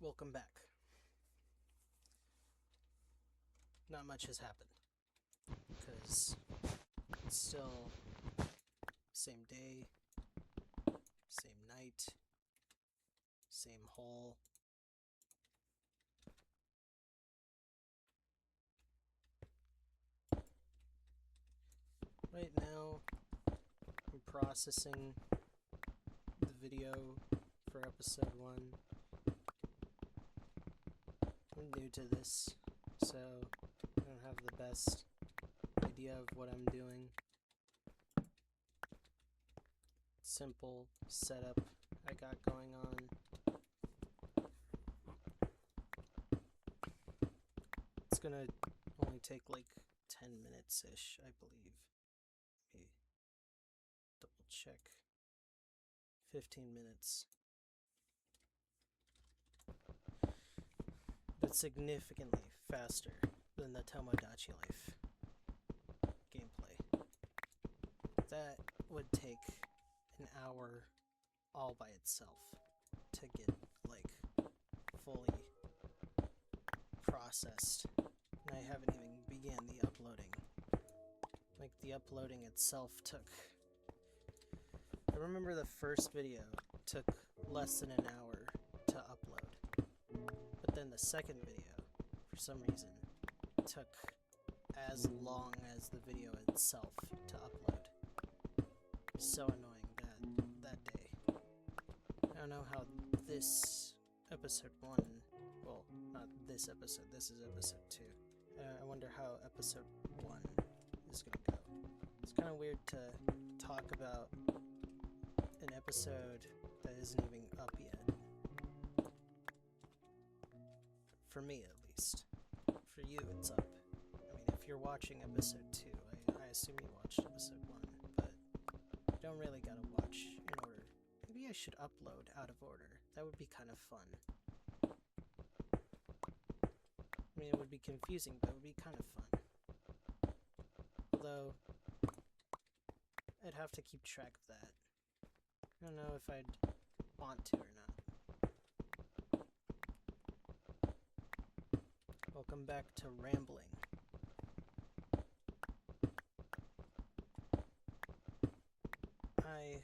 Welcome back. Not much has happened because it's still same day, same night, same hole. Right now, I'm processing the video for episode 1. I'm new to this, so I don't have the best idea of what I'm doing. Simple setup I got going on. It's gonna only take like 10 minutes-ish, I believe. Maybe double check. 15 minutes. But significantly faster than the Tomodachi Life gameplay. That would take an hour all by itself to get like fully processed, and I haven't even began the uploading. Like, the uploading itself took, I remember the first video took less than an hour to upload, but then the second video, for some reason, took as long as the video itself to upload. So annoying that day. I don't know how this episode 1, well, not this episode, this is episode 2. I wonder how episode 1 is gonna go. It's kind of weird to talk about an episode that isn't even up yet. For me, at least. For you, it's up. I mean, if you're watching episode 2, I assume you watched episode 1, but you don't really gotta watch in order. Maybe I should upload out of order. That would be kind of fun. I mean, it would be confusing, but it would be kind of fun. Although, I'd have to keep track of that. I don't know if I'd want to or not. Welcome back to rambling. I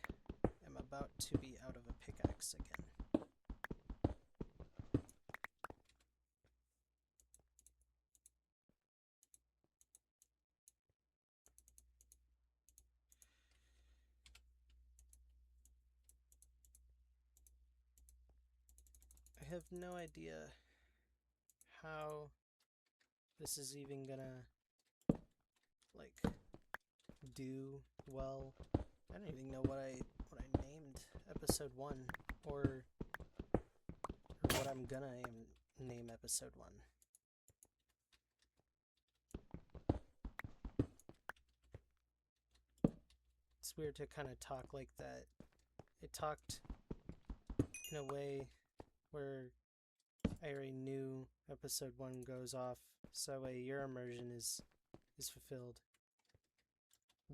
am about to be out of a pickaxe again. I have no idea how this is even gonna, like, do well. I don't even know what I named episode 1, or what I'm gonna name episode 1. It's weird to kind of talk like that. It talked in a way where I already knew episode 1 goes off, so that way your immersion is fulfilled.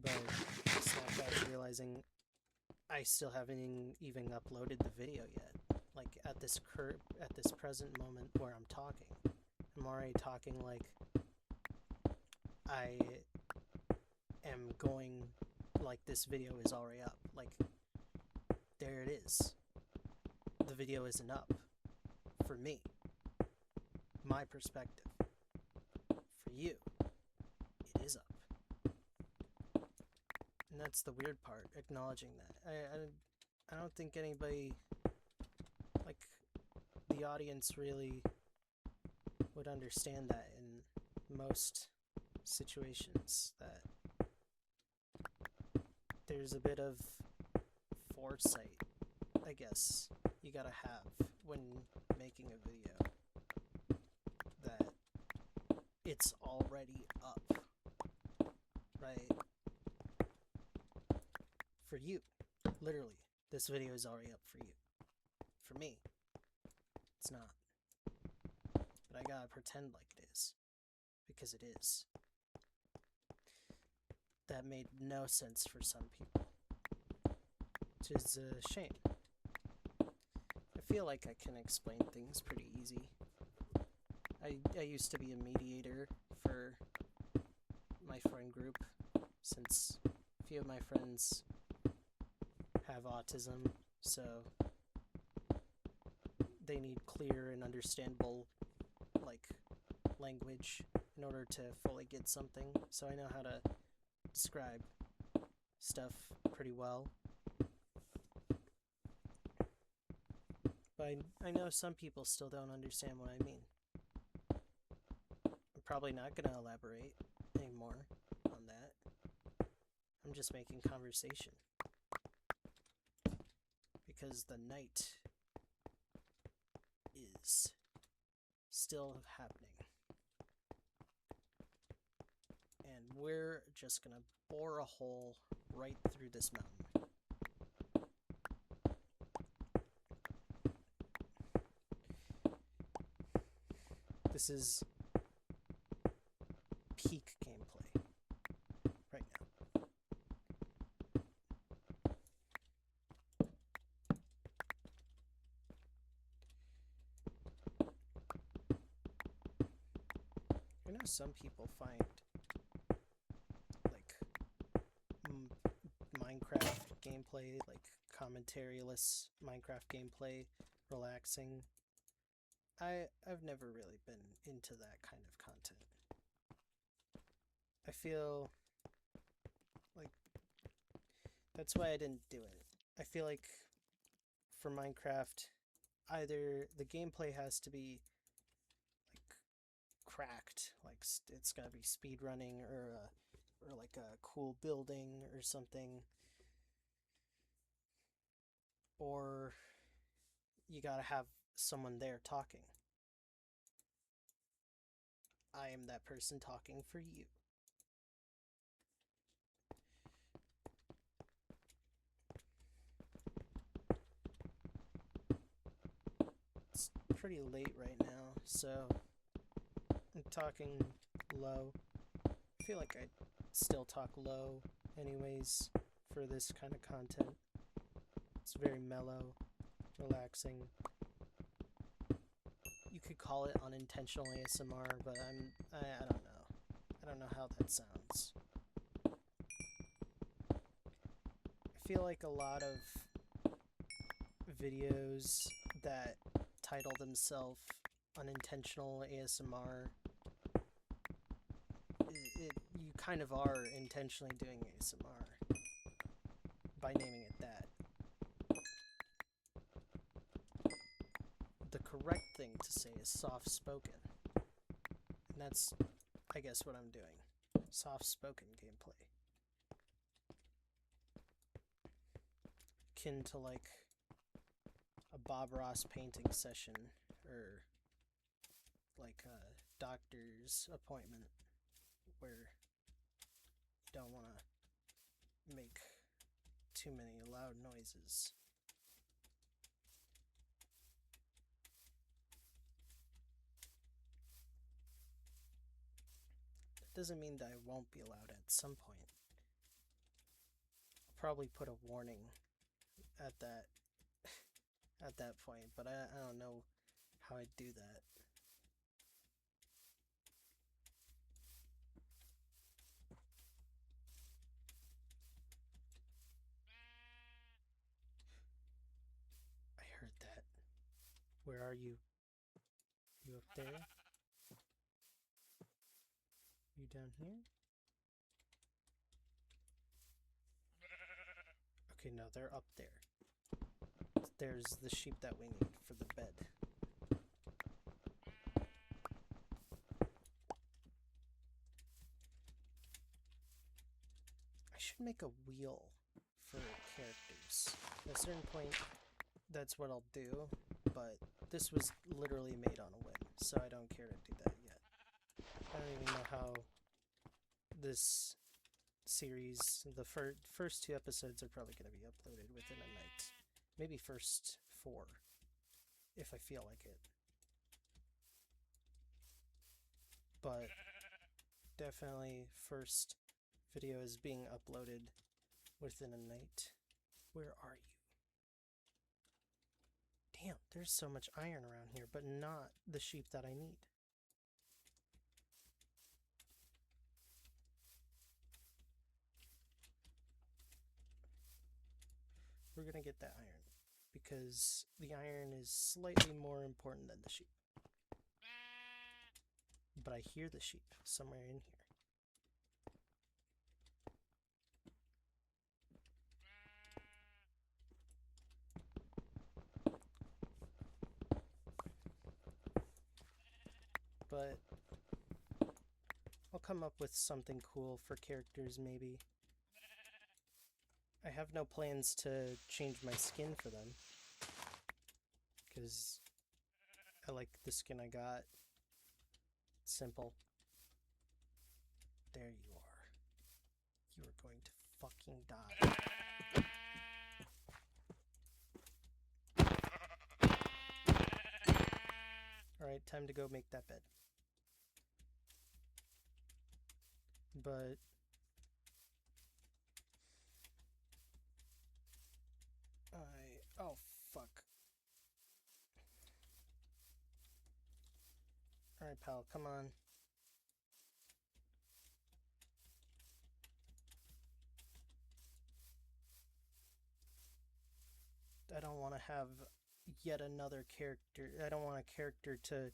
But it's not that realizing I still haven't even uploaded the video yet. Like, at this present moment where I'm talking, I'm already talking like I am going, like this video is already up. Like, there it is. The video isn't up. For me. My perspective. For you, it is up. And that's the weird part, acknowledging that. I don't think anybody, like, the audience really would understand that in most situations, that there's a bit of foresight, I guess, you gotta have when making a video, that it's already up, right? For you, literally, this video is already up for you. For me, it's not. But I gotta pretend like it is, because it is. That made no sense for some people, which is a shame. I feel like I can explain things pretty easy. I used to be a mediator for my friend group, since a few of my friends have autism, so they need clear and understandable, like, language in order to fully get something. So I know how to describe stuff pretty well. But I know some people still don't understand what I mean. I'm probably not going to elaborate anymore on that. I'm just making conversation. Because the night is still happening. And we're just going to bore a hole right through this mountain. This is peak gameplay right now. I know some people find like Minecraft gameplay, like commentary-less Minecraft gameplay, relaxing. I've never really been into that kind of content. I feel like that's why I didn't do it. I feel like for Minecraft, either the gameplay has to be like cracked, like it's gotta be speed running, or like a cool building or something, or you gotta have someone there talking. I am that person talking for you. It's pretty late right now, so I'm talking low. I feel like I still talk low anyways for this kind of content. It's very mellow, relaxing. You could call it unintentional ASMR, but I don't know. I don't know how that sounds. I feel like a lot of videos that title themselves unintentional ASMR, you kind of are intentionally doing ASMR by naming it that. The correct thing to say is soft-spoken. And that's, I guess, what I'm doing. Soft-spoken gameplay. Akin to, like, a Bob Ross painting session, or like a doctor's appointment where you don't want to make too many loud noises. That doesn't mean that I won't be loud at some point. I'll probably put a warning at that at that point, but I don't know how I'd do that. I heard that. Where are you? You up there? You down here? Okay, no, they're up there. There's the sheep that we need for the bed. I should make a wheel for characters. At a certain point, that's what I'll do, but this was literally made on a whim, so I don't care to do that yet. I don't even know how this series, the first 2 episodes are probably going to be uploaded within a night. Maybe first 4, if I feel like it. But definitely first video is being uploaded within a night. Where are you? Damn, There's so much iron around here, but not the sheep that I need. We're gonna get that iron, because the iron is slightly more important than the sheep. But I hear the sheep somewhere in here. But I'll come up with something cool for characters, maybe. I have no plans to change my skin for them, because I like the skin I got. Simple. There you are. You are going to fucking die. Alright, time to go make that bed. But oh fuck. Alright, pal, come on. I don't want to have yet another character. I don't want a character to...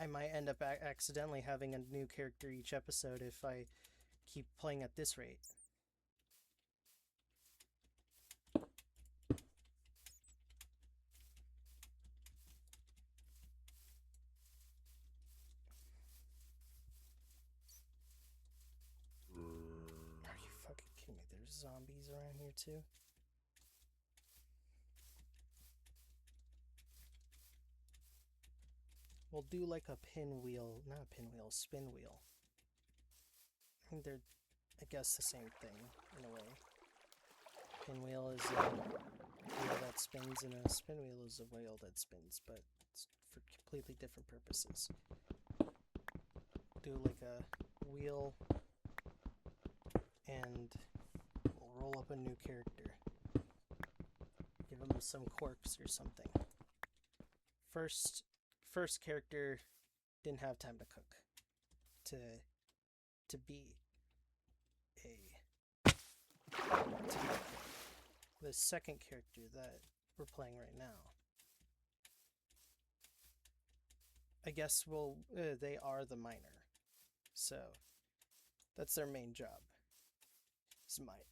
I might end up accidentally having a new character each episode if I keep playing at this rate. Are you fucking kidding me? There's zombies around here too? We'll do like a pinwheel, not a pinwheel, spin wheel. I mean, they're, I guess, the same thing in a way. Pinwheel is a wheel that spins, and a spin wheel is a wheel that spins, but it's for completely different purposes. Do like a wheel, and we'll roll up a new character. Give him some quirks or something. First character didn't have time to cook to be the second character that we're playing right now. I guess they are the miner, so that's their main job, is mining.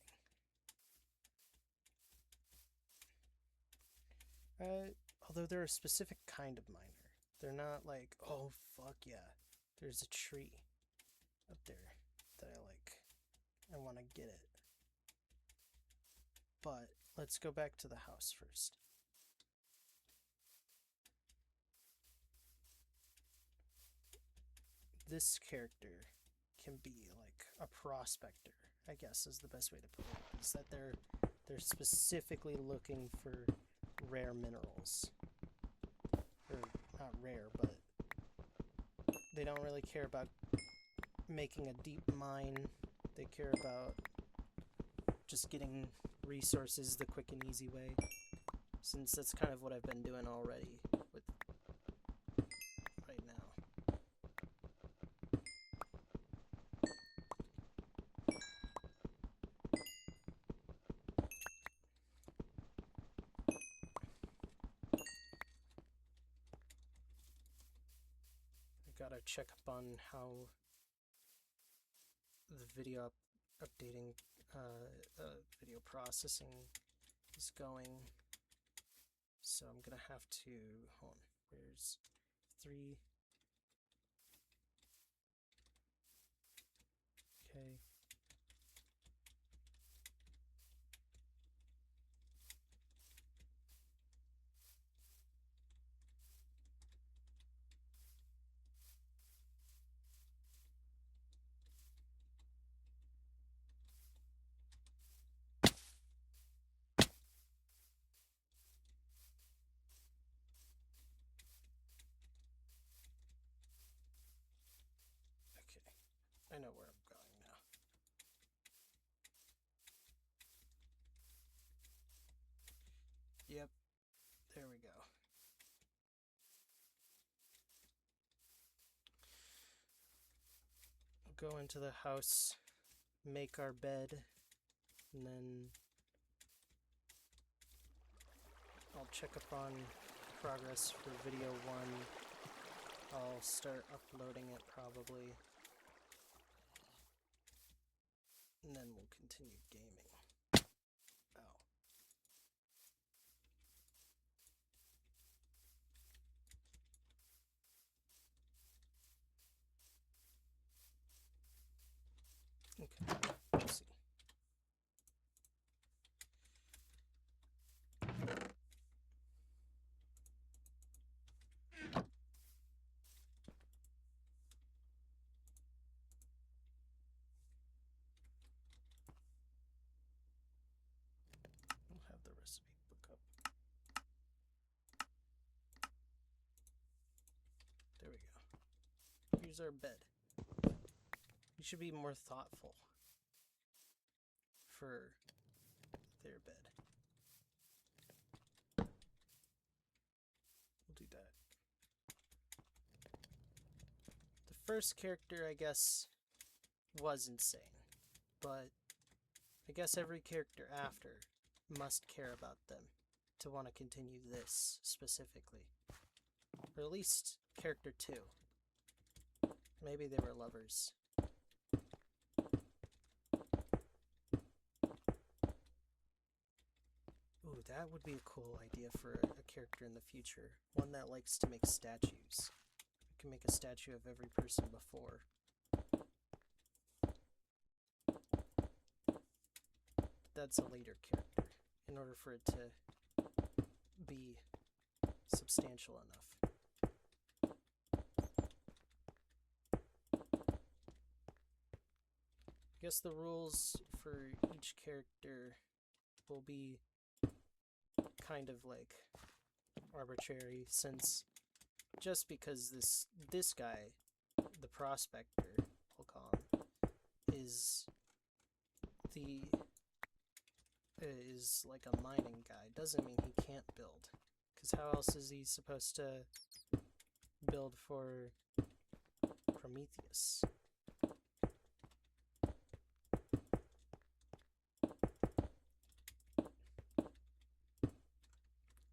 Although they're a specific kind of miner. They're not like, oh fuck yeah, there's a tree up there that I like. I want to get it. But let's go back to the house first. This character can be like a prospector, I guess is the best way to put it. Is that they're specifically looking for rare minerals. Or not rare, but they don't really care about making a deep mine. They care about just getting resources the quick and easy way, since that's kind of what I've been doing already with right now. I gotta check up on how the video updating, video processing is going. So I'm gonna have to, hold on, where's 3? Okay. I know where I'm going now. Yep. There we go. We'll go into the house, make our bed, and then I'll check up on progress for video 1. I'll start uploading it probably, and then we'll continue gaming. Oh. Okay, let's see. We'll have the recipe book up. There we go. Here's our bed. You should be more thoughtful for their bed. We'll do that. The first character, I guess, was insane, but I guess every character after must care about them to want to continue this specifically. Or at least character 2. Maybe they were lovers. Ooh, that would be a cool idea for a character in the future. One that likes to make statues. You can make a statue of every person before. That's a later character, in order for it to be substantial enough. I guess the rules for each character will be kind of like arbitrary, since just because this guy, the prospector, we'll call him, is like a mining guy, doesn't mean he can't build. Because how else is he supposed to build for Prometheus?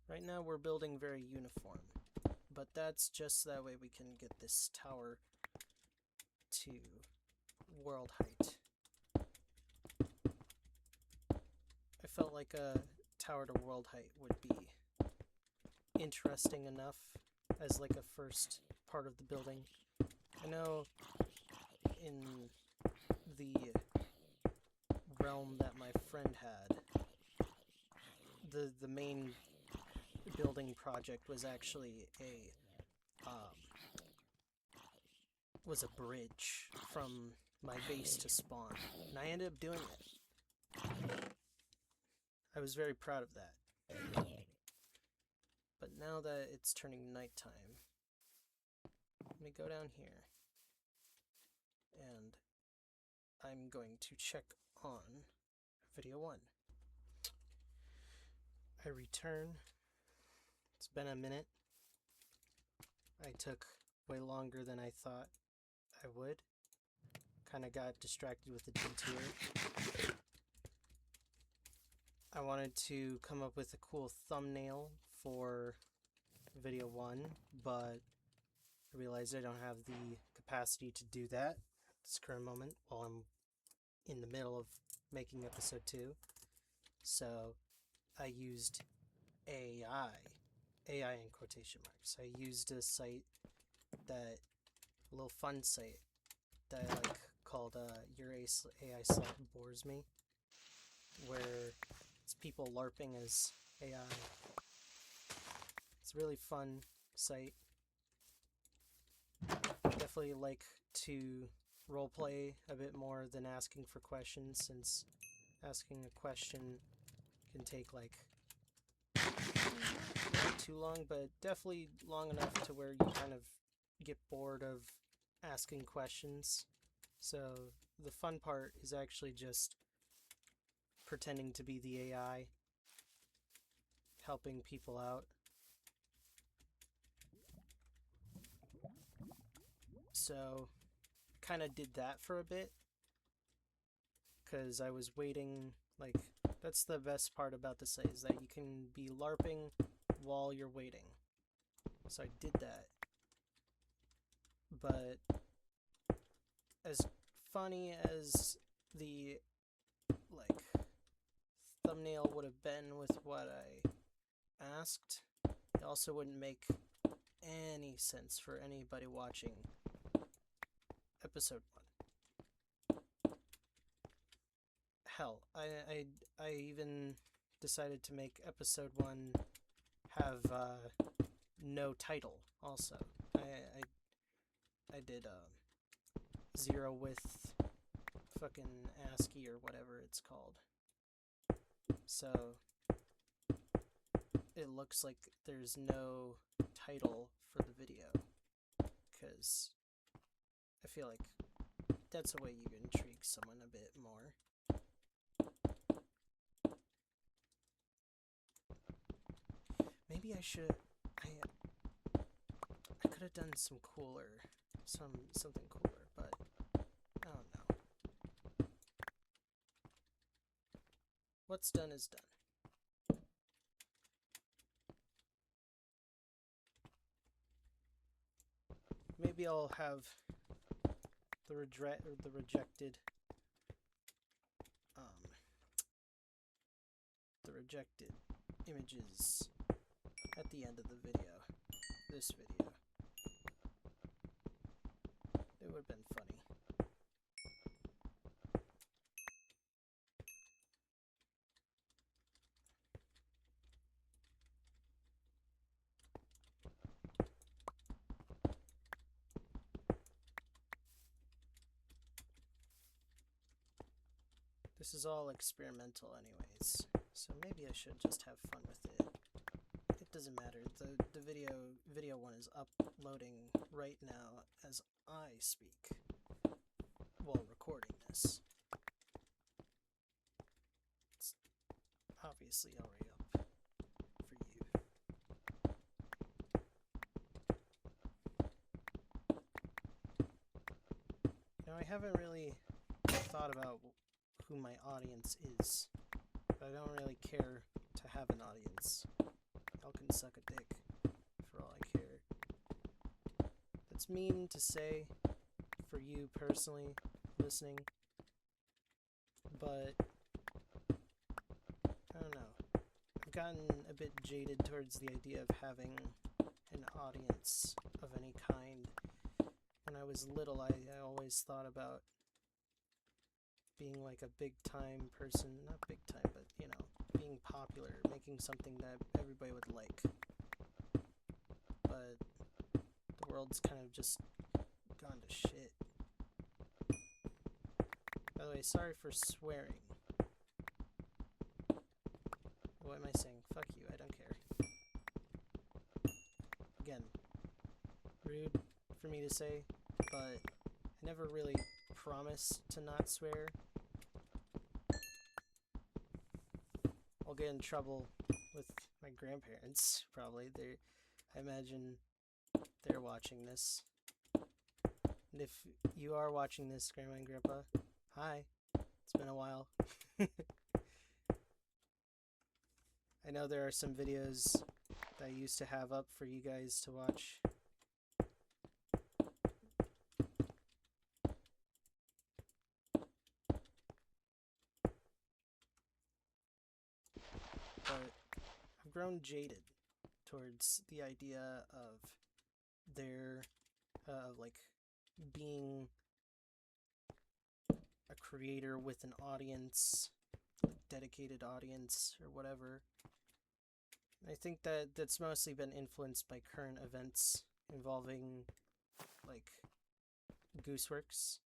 Right now we're building very uniform, but that's just that way we can get this tower to world height. I felt like a tower to world height would be interesting enough as like a first part of the building. I know in the realm that my friend had, the main building project was actually was a bridge from my base to spawn, and I ended up doing it. I was very proud of that. But now that it's turning nighttime, let me go down here, and I'm going to check on video 1. I return. It's been a minute. I took way longer than I thought I would. Kinda got distracted with the detour. I wanted to come up with a cool thumbnail for video 1, but I realized I don't have the capacity to do that at this current moment while I'm in the middle of making episode 2. So I used AI in quotation marks. I used a site a little fun site that I like called Your AI Slot Bores Me, where it's people LARPing as AI. It's a really fun site. Definitely like to roleplay a bit more than asking for questions, since asking a question can take like not too long, but definitely long enough to where you kind of get bored of asking questions. So the fun part is actually just pretending to be the AI, helping people out. So, kind of did that for a bit. Because I was waiting, like, that's the best part about the site, is that you can be LARPing while you're waiting. So I did that. But as funny as the, like, thumbnail would have been with what I asked, it also wouldn't make any sense for anybody watching episode 1. Hell, I even decided to make episode 1 have no title also. I did 0 with fucking ASCII or whatever it's called. So it looks like there's no title for the video, because I feel like that's a way you intrigue someone a bit more. Maybe I should. I could have done something cooler, but I don't know. What's done is done. Maybe I'll have the rejected images at the end of the video. This video. It would have been funny. This is all experimental anyways, so maybe I should just have fun with it. It doesn't matter. The video 1 is uploading right now as I speak while recording this. It's obviously already up for you. Now, I haven't really thought about who my audience is, but I don't really care to have an audience. Y'all can suck a dick for all I care. That's mean to say for you personally listening, but I don't know. I've gotten a bit jaded towards the idea of having an audience of any kind. When I was little, I always thought about being like a big time person, not big time, but you know, being popular, making something that everybody would like. But the world's kind of just gone to shit. By the way, sorry for swearing. What am I saying? Fuck you, I don't care. Again, rude for me to say, but I never really promise to not swear. I'll get in trouble with my grandparents, probably. I imagine they're watching this. And if you are watching this, Grandma and Grandpa, hi. It's been a while. I know there are some videos that I used to have up for you guys to watch. But I've grown jaded towards the idea of their, like, being a creator with an audience, dedicated audience, or whatever. I think that that's mostly been influenced by current events involving, like, Gooseworks.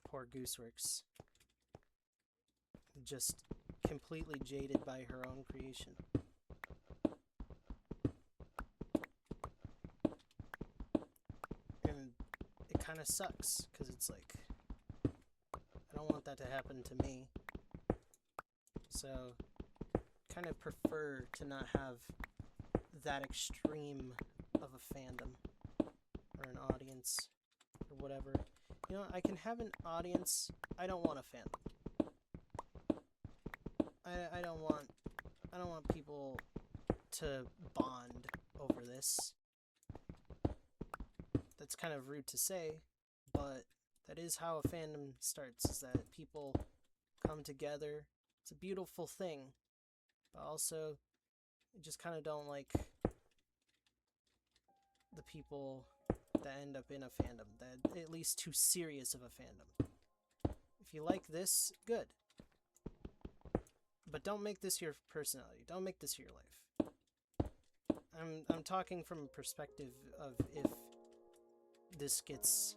Poor Gooseworks. Just completely jaded by her own creation. And it kind of sucks, because it's like, I don't want that to happen to me. So, kind of prefer to not have that extreme of a fandom. or an audience or whatever. You know, I can have an audience. I don't want a fandom. I don't want people to bond over this. That's kind of rude to say, but that is how a fandom starts, is that people come together. It's a beautiful thing, but also I just kind of don't like the people that end up in a fandom, that at least too serious of a fandom. If you like this, good. But don't make this your personality. Don't make this your life. I'm talking from a perspective of if this gets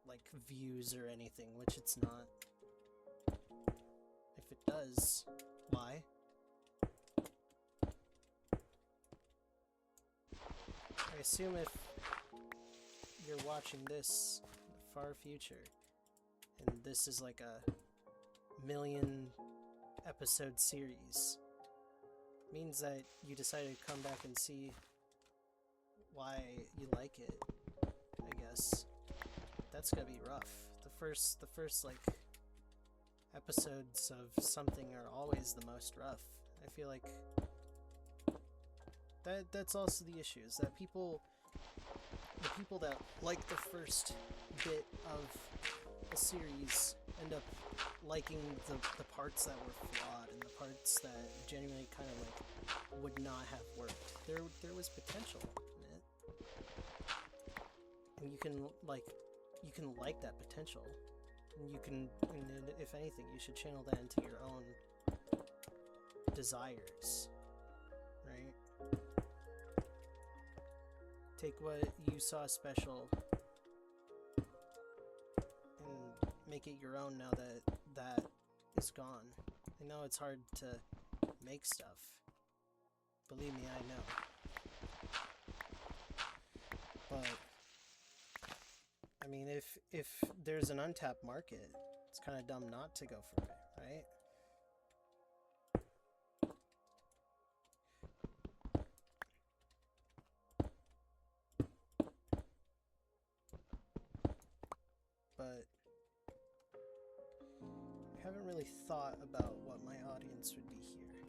like views or anything, which it's not. If it does, why? I assume if you're watching this in the far future, and this is like a 1,000,000 episode series, means that you decided to come back and see why you like it, I guess. That's gonna be rough. The first like episodes of something are always the most rough. I feel like that's also the issue, is that the people that like the first bit of a series end up liking the parts that were flawed and the parts that genuinely kind of like would not have worked. There was potential in it, and you can like that potential, and if anything, you should channel that into your own desires, right? Take what you saw special and make it your own now that is gone. I know it's hard to make stuff. Believe me, I know. But I mean, if there's an untapped market, it's kind of dumb not to go for it, right? But I haven't really thought about what my audience would be here.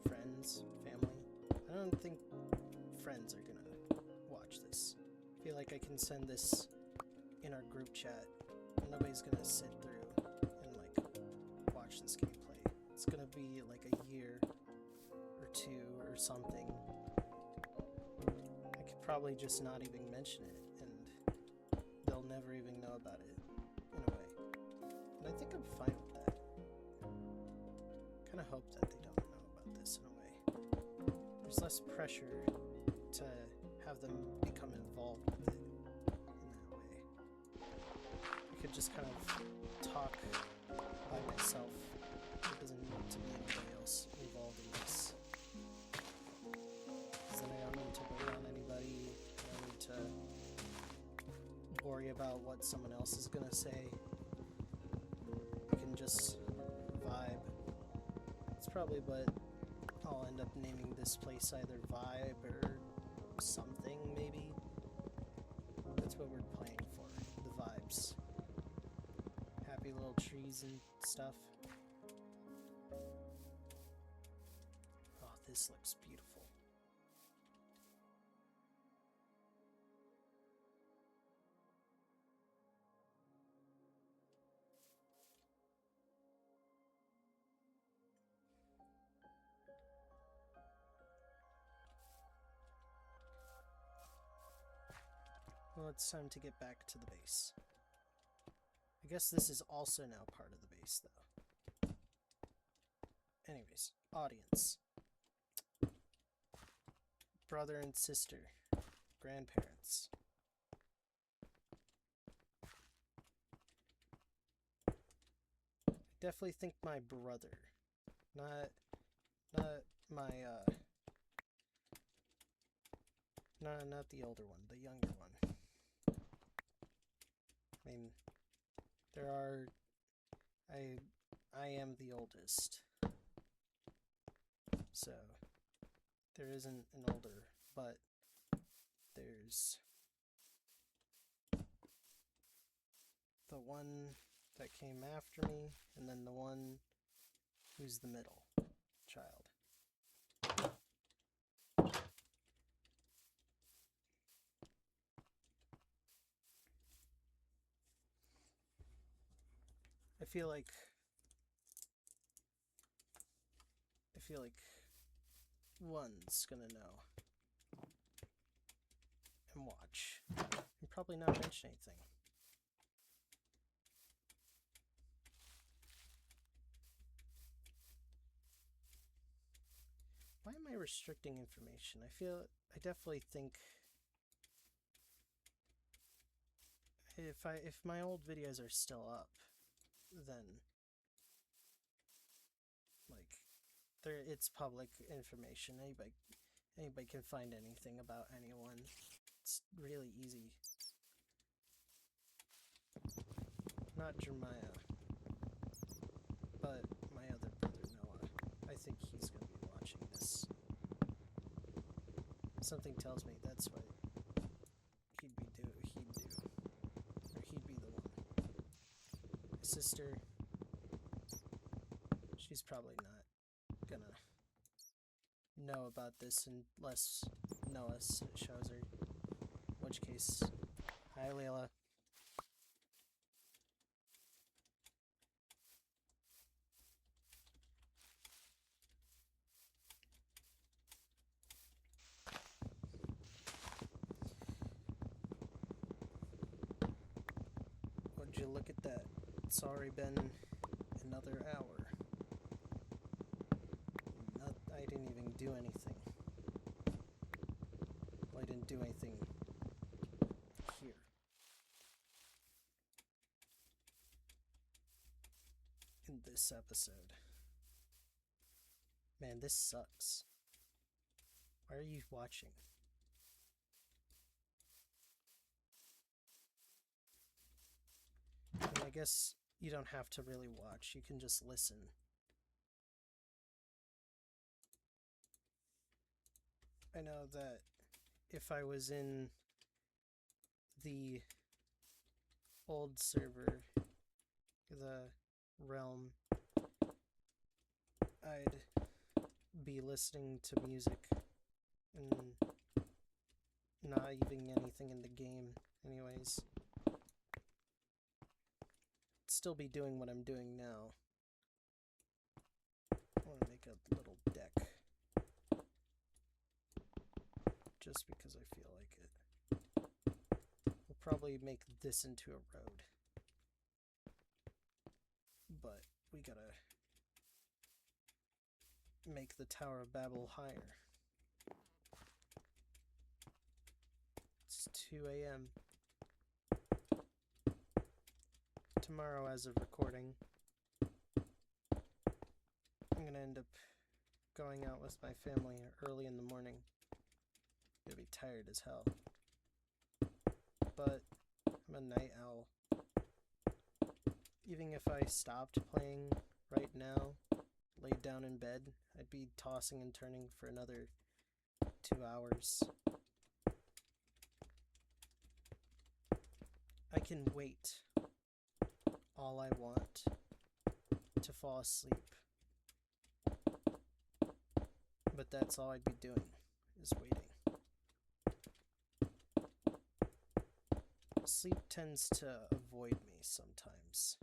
Friends, family. I don't think friends are gonna watch this. I feel like I can send this in our group chat, and nobody's gonna sit through and like watch this gameplay. It's gonna be like a year or two or something. I could probably just not even mention it, and they'll never even know about it in a way. And I think I'm fine with that. Kind of hope that they don't know about this in a way. There's less pressure to have them become involved with it in that way. I could just kind of talk by myself. There doesn't need to be anybody else involved in this. Because then I don't need to wait on anybody. I don't need to worry about what someone else is gonna say. I can just vibe. It's probably what I'll end up naming this place, either Vibe or something, maybe. That's what we're playing for, the vibes. Happy little trees and stuff. Oh, this looks beautiful. Well, it's time to get back to the base. I guess this is also now part of the base, though. Anyways, audience. Brother and sister. Grandparents. I definitely think my brother. Not my, not the older one, the younger one. I mean, there are... I am the oldest. So, there isn't an older but there's the one that came after me, and then the one who's the middle child. I feel like one's gonna know and watch and probably not mention anything. Why am I restricting information? I definitely think if my old videos are still up, then like it's public information. Anybody can find anything about anyone. It's really easy. Not Jeremiah, but my other brother Noah. I think he's gonna be watching this. Something tells me that's what he'd be the one. My sister, she's probably not gonna know about this unless Noah shows her. In which case, hi Layla. Would you look at that? It's already been another hour. I didn't even do anything. Well, I didn't do anything here. In this episode. Man, this sucks. Why are you watching? And I guess you don't have to really watch, you can just listen. I know that if I was in the old server, the realm, I'd be listening to music and not even anything in the game anyways. Still be doing what I'm doing now. I want to make a little deck just because I feel like it. We'll probably make this into a road, but we gotta make the Tower of Babel higher. It's 2 a.m. Tomorrow, as of recording, I'm gonna end up going out with my family early in the morning. I'm gonna be tired as hell. But I'm a night owl. Even if I stopped playing right now, laid down in bed, I'd be tossing and turning for another 2 hours. I can wait all I want to fall asleep. But that's all I'd be doing, is waiting. Sleep tends to avoid me sometimes.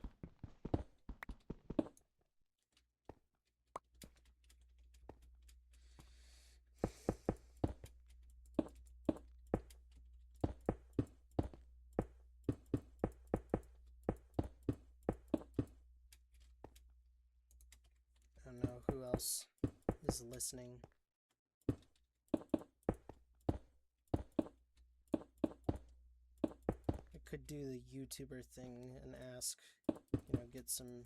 I don't know who else is listening. I could do the YouTuber thing and ask, get some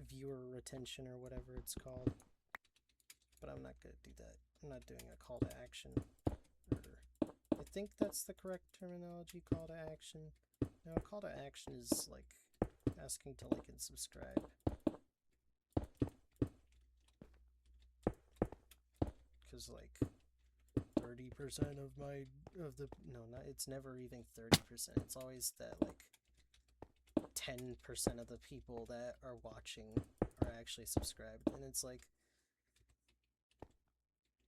viewer retention or whatever it's called. But I'm not gonna do that. I'm not doing a call to action. I think that's the correct terminology, call to action. No, a call to action is like asking to like and subscribe. because like 30% of my no, not, it's never even 30%. It's always that like 10% of the people that are watching are actually subscribed, and it's like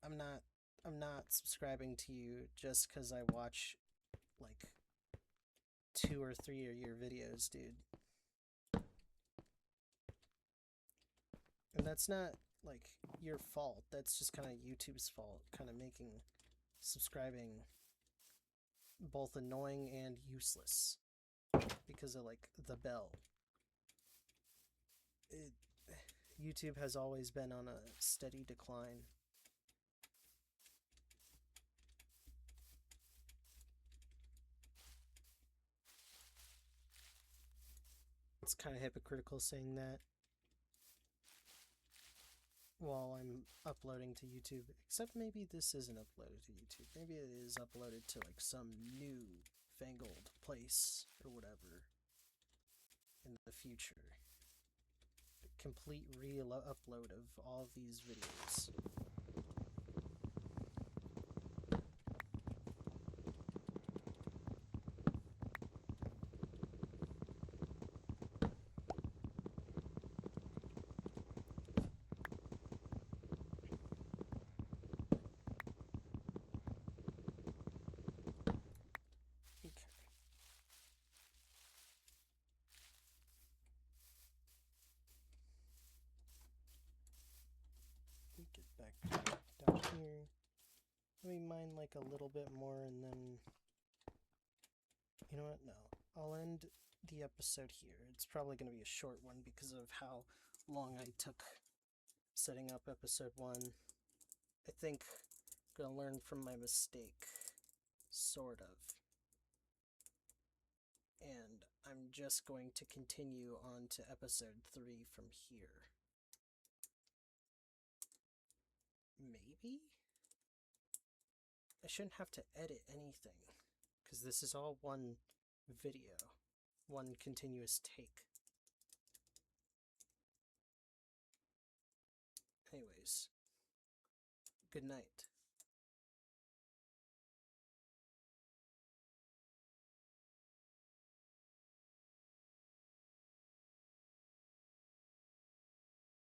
I'm not subscribing to you just because I watch like 2 or 3 of your videos, dude. And that's not like your fault. That's just kind of YouTube's fault, kind of making subscribing both annoying and useless because of like the bell. YouTube has always been on a steady decline. It's kind of hypocritical saying that while I'm uploading to YouTube, except maybe this isn't uploaded to YouTube. Maybe it is uploaded to like some new fangled place or whatever in the future. A complete re-upload of all of these videos. Get back down here. Let me mine like a little bit more and then, you know what, no. I'll end the episode here. It's probably going to be a short one because of how long I took setting up episode 1. I think I'm going to learn from my mistake, sort of. And I'm just going to continue on to episode 3 from here. Maybe? I shouldn't have to edit anything, because this is all one video, one continuous take. Anyways, good night.